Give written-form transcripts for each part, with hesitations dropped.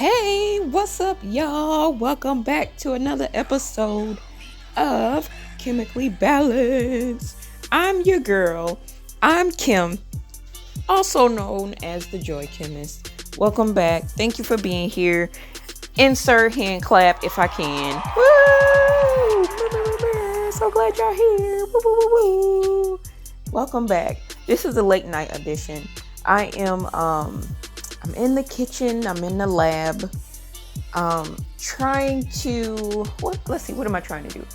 Hey, what's up, y'all? Welcome back to another episode of Chemically Balanced. I'm your girl. I'm Kim, also known as the Joy Chemist. Welcome back. Thank you for being here. Insert hand clap if I can. Woo! So glad y'all here. Woo, woo, woo, woo. Welcome back. This is a late night edition. I'm in the kitchen. I'm in the lab. Trying to what am I trying to do?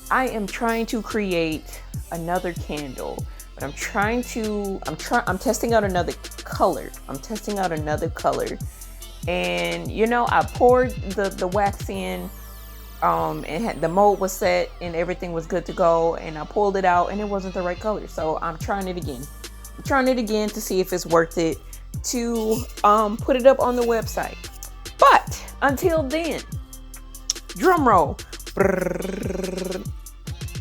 I am trying to create another candle, but I'm testing out another color. And I poured the wax in, and the mold was set and everything was good to go, and I pulled it out and it wasn't the right color. So I'm trying it again. To see if it's worth it to put it up on the website. But until then, drum roll.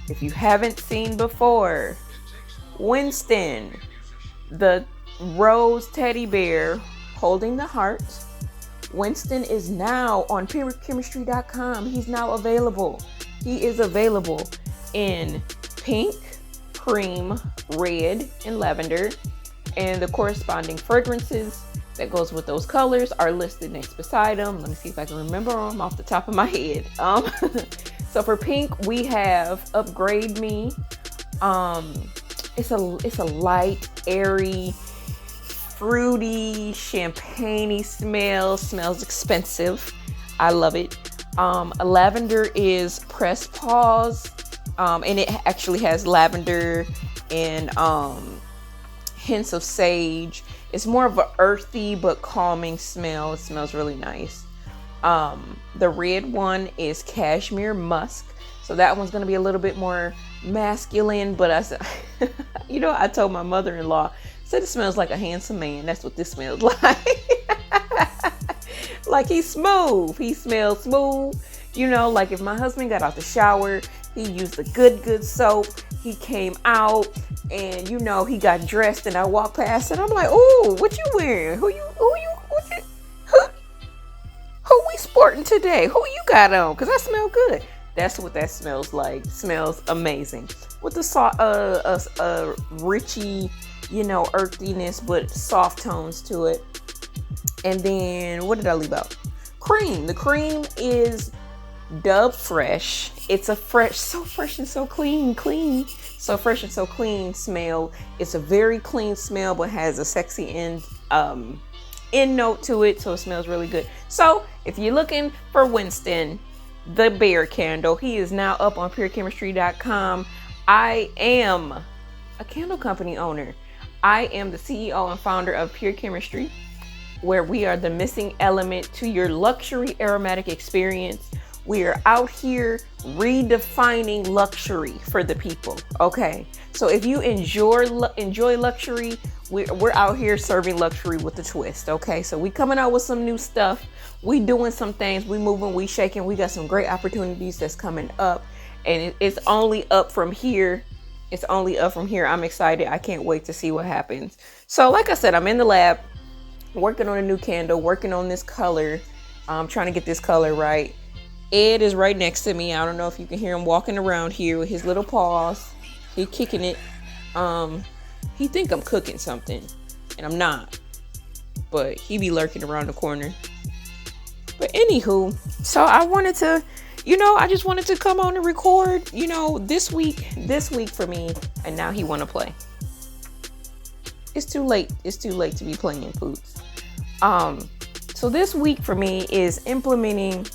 If you haven't seen before, Winston, the rose teddy bear holding the heart, Winston is now on PREWITT.com. He's now available. He is available in pink, cream, red, and lavender. And the corresponding fragrances that goes with those colors are listed next beside them. Let me see if I can remember them off the top of my head. So for pink, we have Upgrade Me. It's a light, airy, fruity, champagne-y smell. Smells expensive. I love it. Lavender is Press Pause. And it actually has lavender and hints of sage. It's more of an earthy but calming smell. It smells really nice. The red one is Cashmere Musk. So that one's going to be a little bit more masculine, but I said, I told my mother-in-law, said it smells like a handsome man. That's what this smells like. Like he's smooth. He smells smooth. Like if my husband got out the shower, he used the good soap. He came out and he got dressed, and I walked past and I'm like, "Ooh, what you wearing? Who we sporting today? Who you got on? Cause I smell good." That's what that smells like. Smells amazing with the richy, earthiness but soft tones to it. And then what did I leave out? Cream. The cream is Dove Fresh. It's a so fresh and so clean. So fresh and so clean smell. It's a very clean smell, but has a sexy end note to it. So it smells really good. So if you're looking for Winston, the bear candle, he is now up on PureChemistry.com. I am a candle company owner. I am the CEO and founder of Pure Chemistry, where we are the missing element to your luxury aromatic experience. We are out here redefining luxury for the people. Okay, so if you enjoy luxury, we're out here serving luxury with a twist. Okay, so we coming out with some new stuff. We doing some things. We moving. We shaking. We got some great opportunities that's coming up, and it's only up from here. I'm excited. I can't wait to see what happens. So, like I said, I'm in the lab, working on a new candle, working on this color. I'm trying to get this color right. Ed is right next to me. I don't know if you can hear him walking around here with his little paws. He kicking it. He think I'm cooking something, and I'm not. But he be lurking around the corner. But anywho, so I wanted to, I just wanted to come on and record, this week for me. And now he want to play. It's too late. To be playing Poots. So this week for me is implementing.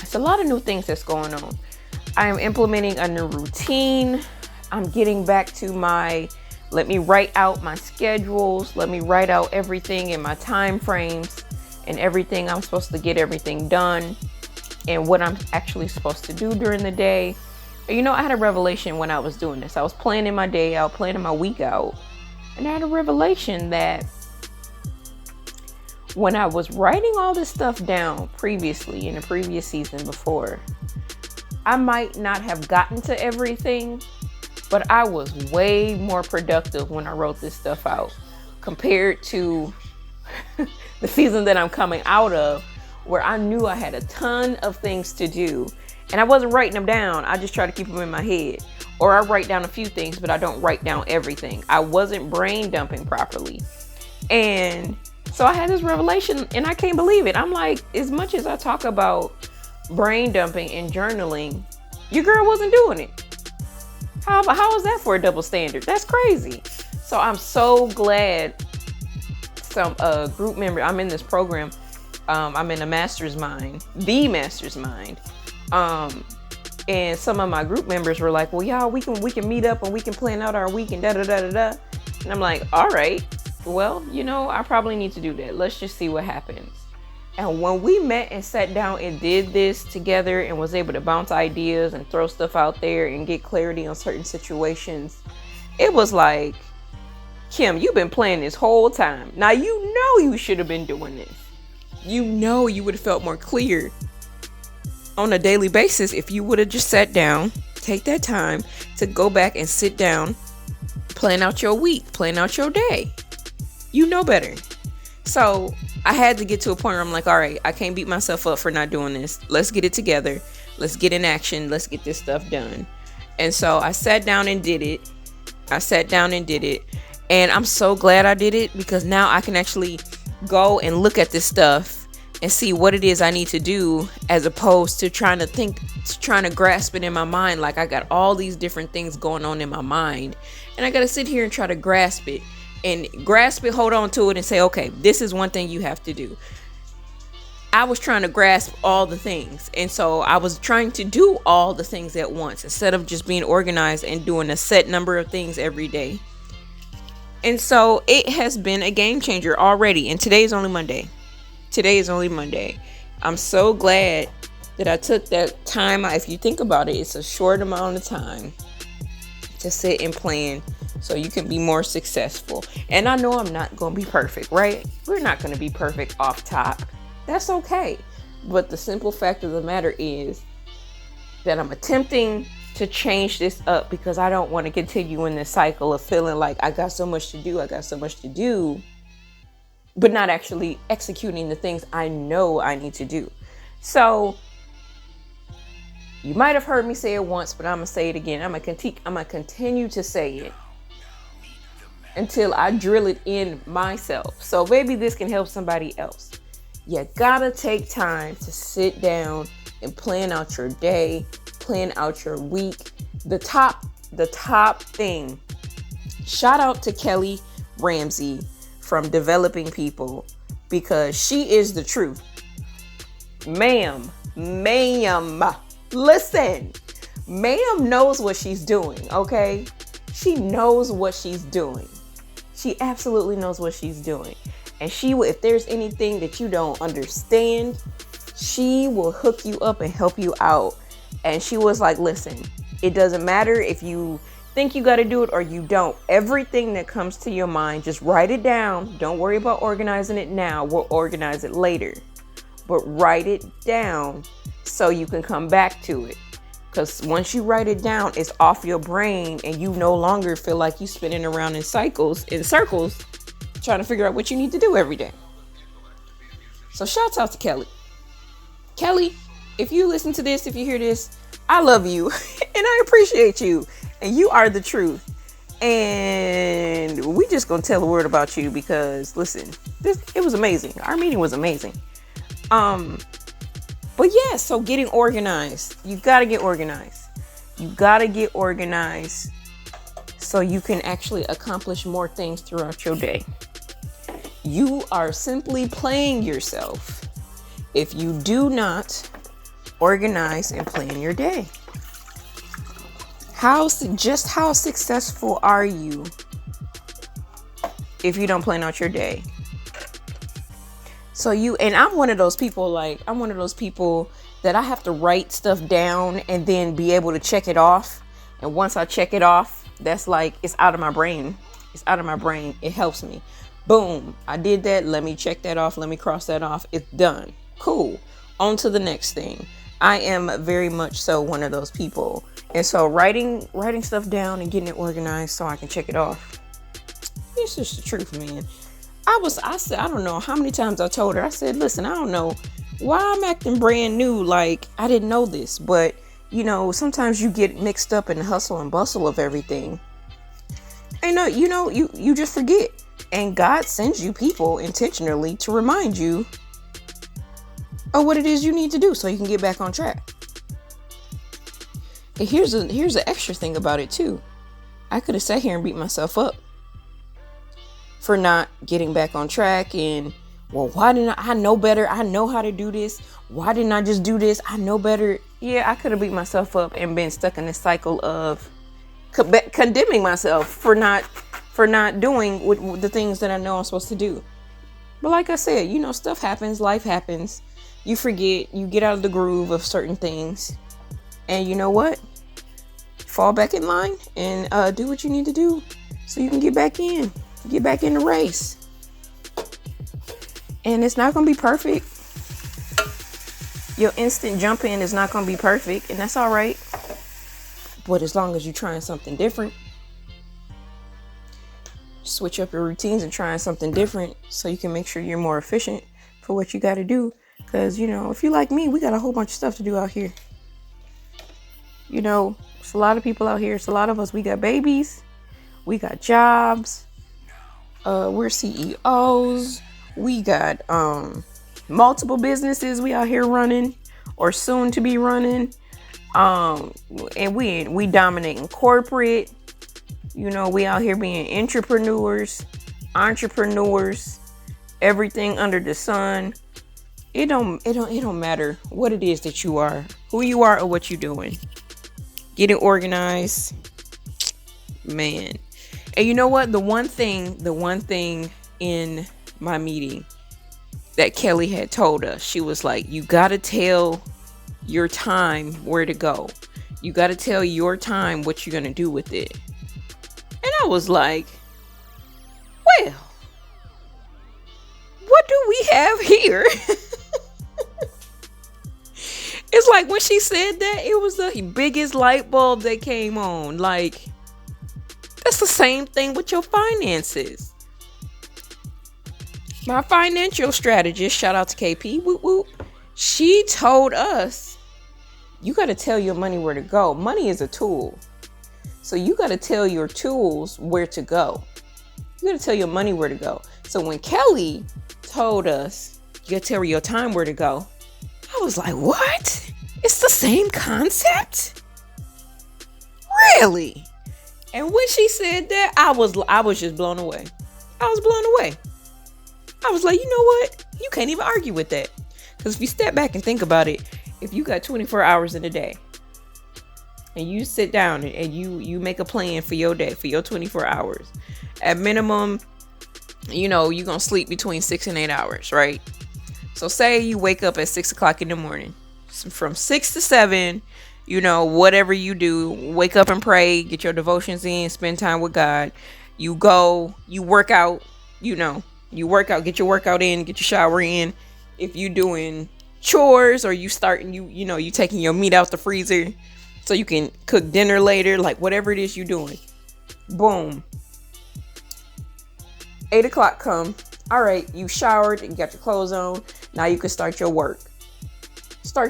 It's a lot of new things that's going on. I am implementing a new routine. I'm getting back to let me write out my schedules. Let me write out everything in my time frames and everything. I'm supposed to get everything done and what I'm actually supposed to do during the day. I had a revelation when I was doing this. I was planning my day out, planning my week out. And I had a revelation that when I was writing all this stuff down previously in the previous season before, I might not have gotten to everything, but I was way more productive when I wrote this stuff out compared to the season that I'm coming out of, where I knew I had a ton of things to do and I wasn't writing them down. I just try to keep them in my head, or I write down a few things, but I don't write down everything. I wasn't brain dumping properly. And so I had this revelation and I can't believe it. I'm like, as much as I talk about brain dumping and journaling, your girl wasn't doing it. How is that for a double standard? That's crazy. So I'm so glad some group member, I'm in this program. I'm in a master's mind, the master's mind. And some of my group members were like, well, y'all, we can meet up and we can plan out our week and da da da da da. And I'm like, all right, well, you know, I probably need to do that. Let's just see what happens. And when we met and sat down and did this together and was able to bounce ideas and throw stuff out there and get clarity on certain situations, it was like, Kim, you've been playing this whole time. Now, you know, you should have been doing this. You know, you would have felt more clear on a daily basis if you would have just sat down, take that time to go back and sit down, plan out your week, plan out your day. You know better. So I had to get to a point where I'm like, all right, I can't beat myself up for not doing this. Let's get it together. Let's get in action. Let's get this stuff done. And so I sat down and did it. And I'm so glad I did it, because now I can actually go and look at this stuff and see what it is I need to do, as opposed to trying to grasp it in my mind. Like, I got all these different things going on in my mind and I got to sit here and try to grasp it, hold on to it and say, okay, this is one thing you have to do. I was trying to grasp all the things. And so I was trying to do all the things at once instead of just being organized and doing a set number of things every day. And so it has been a game changer already. And today is only Monday. I'm so glad that I took that time. If you think about it, it's a short amount of time to sit and plan so you can be more successful. And I know I'm not going to be perfect, right? We're not going to be perfect off top. That's okay. But the simple fact of the matter is that I'm attempting to change this up, because I don't want to continue in this cycle of feeling like I got so much to do, but not actually executing the things I know I need to do. So you might have heard me say it once, but I'm going to say it again. I'm going to continue to say it until I drill it in myself. So maybe this can help somebody else. You gotta take time to sit down and plan out your day, plan out your week. The top thing. Shout out to Kelly Ramsey from Developing People, because she is the truth. Ma'am, listen. Ma'am knows what she's doing, okay? She knows what she's doing. She absolutely knows what she's doing. And if there's anything that you don't understand, she will hook you up and help you out. And she was like, listen, it doesn't matter if you think you got to do it or you don't. Everything that comes to your mind, just write it down. Don't worry about organizing it now. We'll organize it later. But write it down so you can come back to it. Because once you write it down, it's off your brain and you no longer feel like you're spinning around in circles, trying to figure out what you need to do every day. So shouts out to Kelly. Kelly, if you listen to this, if you hear this, I love you and I appreciate you. And you are the truth. And we just gonna tell the word about you because, listen, it was amazing. Our meeting was amazing. But yeah, so getting organized. You gotta get organized. So you can actually accomplish more things throughout your day. You are simply playing yourself if you do not organize and plan your day. How successful are you if you don't plan out your day? So I'm one of those people that I have to write stuff down and then be able to check it off. And once I check it off, that's like, it's out of my brain. It helps me. Boom. I did that. Let me check that off. Let me cross that off. It's done. Cool. On to the next thing. I am very much so one of those people. And so writing stuff down and getting it organized so I can check it off. It's just the truth, man. I said, I don't know how many times I told her. I said, listen, I don't know why I'm acting brand new, like I didn't know this. But you know, sometimes you get mixed up in the hustle and bustle of everything. And you just forget. And God sends you people intentionally to remind you of what it is you need to do so you can get back on track. And here's an extra thing about it too. I could have sat here and beat myself up for not getting back on track, and well, why didn't I know better? I know how to do this. Why didn't I just do this? I know better. Yeah, I could have beat myself up and been stuck in this cycle of condemning myself for not doing the things that I know I'm supposed to do. But like I said, stuff happens, life happens. You forget, you get out of the groove of certain things, and you know what? Fall back in line and do what you need to do so you can get back in the race. And it's not gonna be perfect. Your instant jump in is not gonna be perfect, and that's all right. But as long as you're trying something different, switch up your routines and trying something different so you can make sure you're more efficient for what you got to do. Because, if you like me, we got a whole bunch of stuff to do out here. It's a lot of people out here. It's a lot of us. We got babies. We got jobs. We're CEOs. We got multiple businesses we out here running or soon to be running. And we dominating corporate. We out here being entrepreneurs, everything under the sun. It don't matter what it is that you are, who you are, or what you're doing. Get it organized, man. And you know what? The one thing in my meeting that Kelly had told us, she was like, you got to tell your time where to go. You got to tell your time what you're going to do with it. And I was like, well, what do we have here? It's like when she said that, it was the biggest light bulb that came on. Like, that's the same thing with your finances. My financial strategist, shout out to KP, whoop whoop, she told us, you got to tell your money where to go. Money is a tool. So you got to tell your tools where to go. You got to tell your money where to go. So when Kelly told us, you got to tell your time where to go, I was like, what? It's the same concept? Really? And when she said that, I was just blown away. I was blown away. I was like, you know what? You can't even argue with that. Because if you step back and think about it, if you got 24 hours in a day, and you sit down and you make a plan for your day, for your 24 hours, at minimum, you're going to sleep between 6 and 8 hours, right? So say you wake up at 6 o'clock in the morning. So from 6 to 7, whatever you do, wake up and pray, get your devotions in, spend time with God. You go, you work out, you work out, get your workout in, get your shower in. If you doing chores or you starting, you taking your meat out the freezer so you can cook dinner later, like whatever it is you doing. Boom. 8 o'clock come. All right, you showered and got your clothes on. Now you can start your work.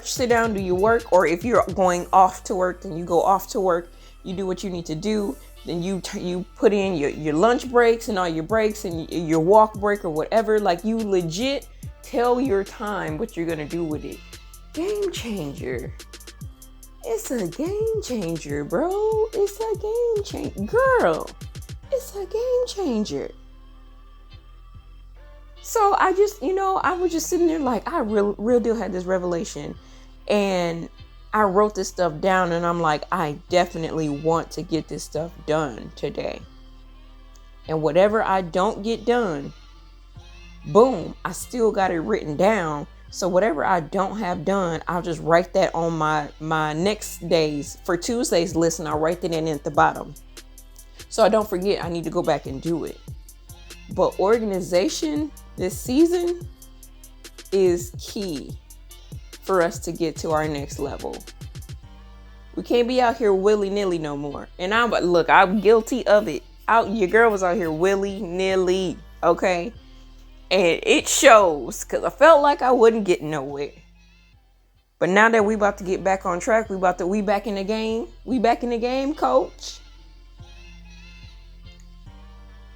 Sit down, do your work. Or if you're going off to work, then you go off to work. You do what you need to do. Then you put in your lunch breaks and all your breaks and your walk break or whatever. Like, you legit tell your time what you're going to do with it. Game changer. It's a game changer, bro. It's a game changer. Girl, it's a game changer. So I just, I was just sitting there like, I real deal had this revelation, and I wrote this stuff down, and I'm like, I definitely want to get this stuff done today. And whatever I don't get done, boom, I still got it written down. So whatever I don't have done, I'll just write that on my next days, for Tuesday's list, and I'll write that in at the bottom. So I don't forget I need to go back and do it. But organization this season is key for us to get to our next level. We can't be out here willy-nilly no more. And I'm guilty of it. Your girl was out here willy-nilly, okay? And it shows, because I felt like I wasn't getting nowhere. But now that we about to get back on track, we back in the game. We back in the game, coach.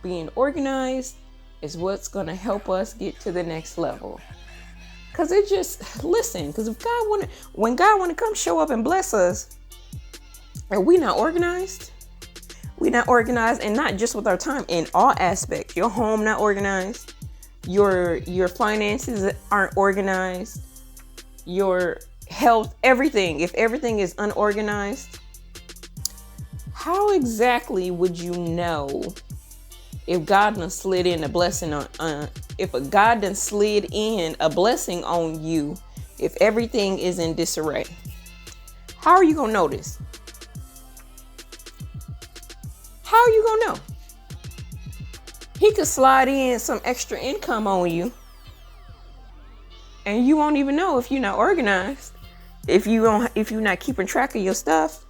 Being organized is what's going to help us get to the next level. Because it just, listen, because if when God want to come show up and bless us, and we not organized, and not just with our time, in all aspects. Your home not organized, your finances aren't organized, your health, everything. If everything is unorganized, how exactly would you know if God done slid in a blessing on if a God done slid in a blessing on you, if everything is in disarray? How are you gonna know this? How are you gonna know? He could slide in some extra income on you, and you won't even know if you're not organized. If you're not keeping track of your stuff,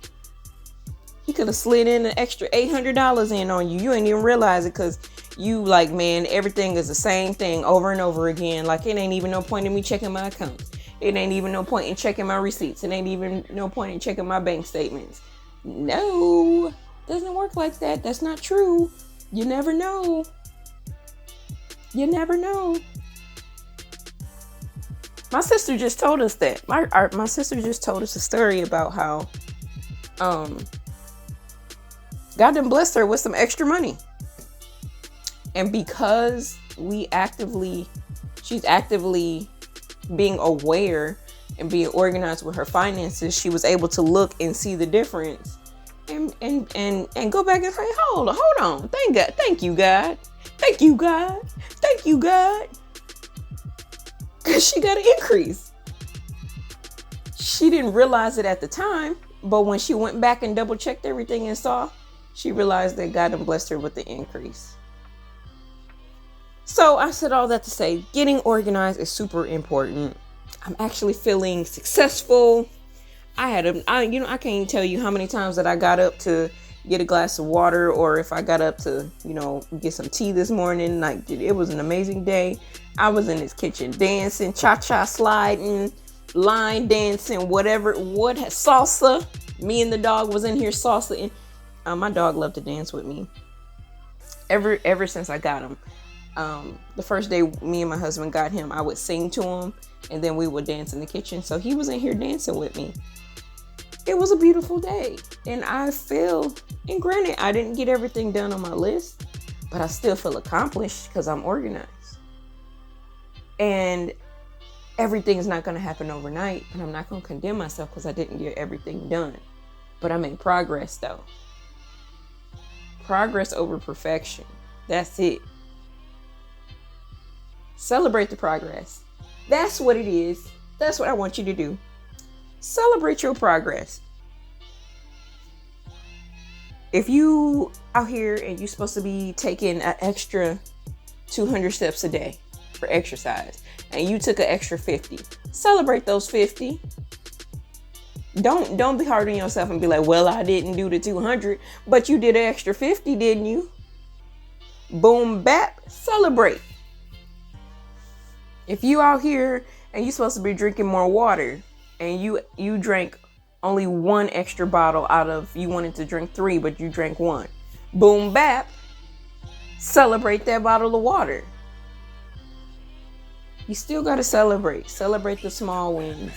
he could have slid in an extra $800 in on you. You ain't even realize it, because you like, man, everything is the same thing over and over again. Like, it ain't even no point in me checking my accounts. It ain't even no point in checking my receipts. It ain't even no point in checking my bank statements. No, doesn't work like that. That's not true. You never know. You never know. My sister just told us that. My sister just told us a story about how God done blessed her with some extra money. And because she's actively being aware and being organized with her finances, she was able to look and see the difference and go back and say, hold on. Thank you, God. Because she got an increase. She didn't realize it at the time, but when she went back and double checked everything and saw, she realized that God had blessed her with the increase. So I said all that to say, getting organized is super important. I'm actually feeling successful. I can't even tell you how many times that I got up to get a glass of water, or if I got up to, get some tea this morning. Like, it was an amazing day. I was in this kitchen dancing, cha-cha sliding, line dancing, salsa. Me and the dog was in here salsa. And my dog loved to dance with me. Ever since I got him. The first day me and my husband got him, I would sing to him, and then we would dance in the kitchen. So he was in here dancing with me. It was a beautiful day, and and granted, I didn't get everything done on my list, but I still feel accomplished because I'm organized. And everything's not going to happen overnight, and I'm not going to condemn myself because I didn't get everything done. But I made progress, though. Progress over perfection. That's it. Celebrate the progress. That's what it is. That's what I want you to do. Celebrate your progress. If you out here and you're supposed to be taking an extra 200 steps a day for exercise, and you took an extra 50, celebrate those 50. Don't be hard on yourself and be like, well, I didn't do the 200, but you did an extra 50, didn't you? Boom, bap, celebrate. If you out here and you're supposed to be drinking more water, and you drank only one extra bottle out of, you wanted to drink 3, but you drank 1. Boom, bap, celebrate that bottle of water. You still got to celebrate. Celebrate the small wins.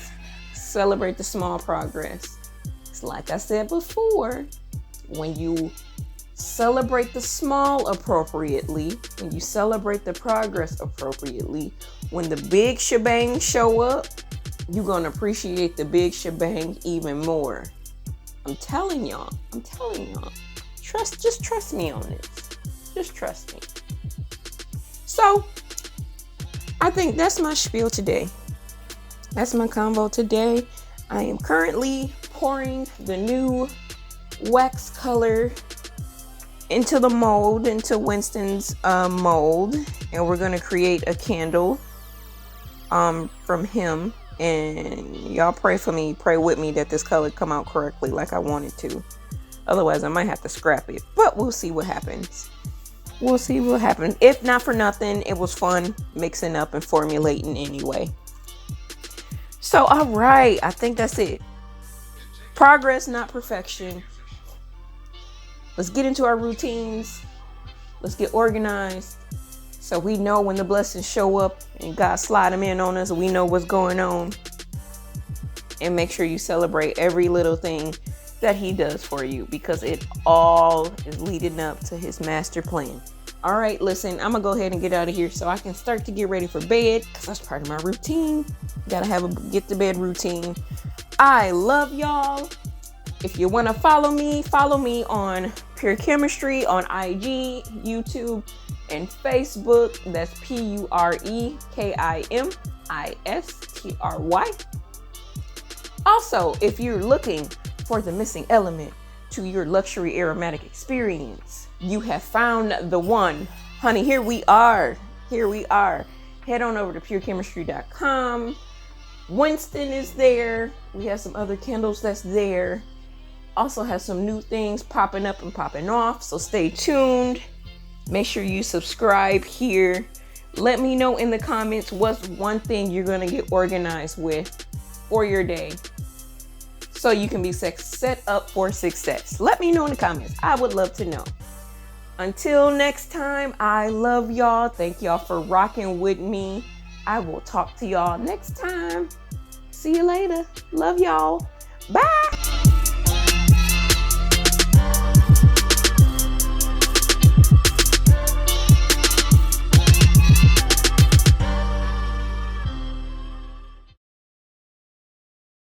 Celebrate the small progress. It's like I said before, when you celebrate the small appropriately, when you celebrate the progress appropriately, when the big shebang show up, you're going to appreciate the big shebang even more. I'm telling y'all. Just trust me on this. Just trust me. So, I think that's my spiel today. That's my convo today. I am currently pouring the new wax color into the mold, into Winston's mold. And we're going to create a candle from him. And y'all pray for me, pray with me that this color come out correctly like I want it to. Otherwise, I might have to scrap it. But we'll see what happens. we'll see what happens. If not for nothing, it was fun mixing up and formulating anyway. So, all right, I think that's it. Progress, not perfection. Let's get into our routines. Let's get organized so we know when the blessings show up and God slide them in on us, we know what's going on. And make sure you celebrate every little thing that he does for you, because it all is leading up to his master plan. All right, listen, I'm gonna go ahead and get out of here so I can start to get ready for bed, because that's part of my routine. Gotta have a get to bed routine. I love y'all. If you want to follow me on Pure Chemistry on IG, YouTube, and Facebook. That's PUREKIMISTRY. Also, if you're looking for the missing element to your luxury aromatic experience, you have found the one. Honey, here we are. Head on over to purechemistry.com. Winston is there. We have some other candles that's there. Also have some new things popping up and popping off, so stay tuned. Make sure you subscribe here. Let me know in the comments what's one thing you're gonna get organized with for your day so you can be set up for success. Let me know in the comments. I would love to know. Until next time, I love y'all. Thank y'all for rocking with me. I will talk to y'all next time. See you later. Love y'all. Bye.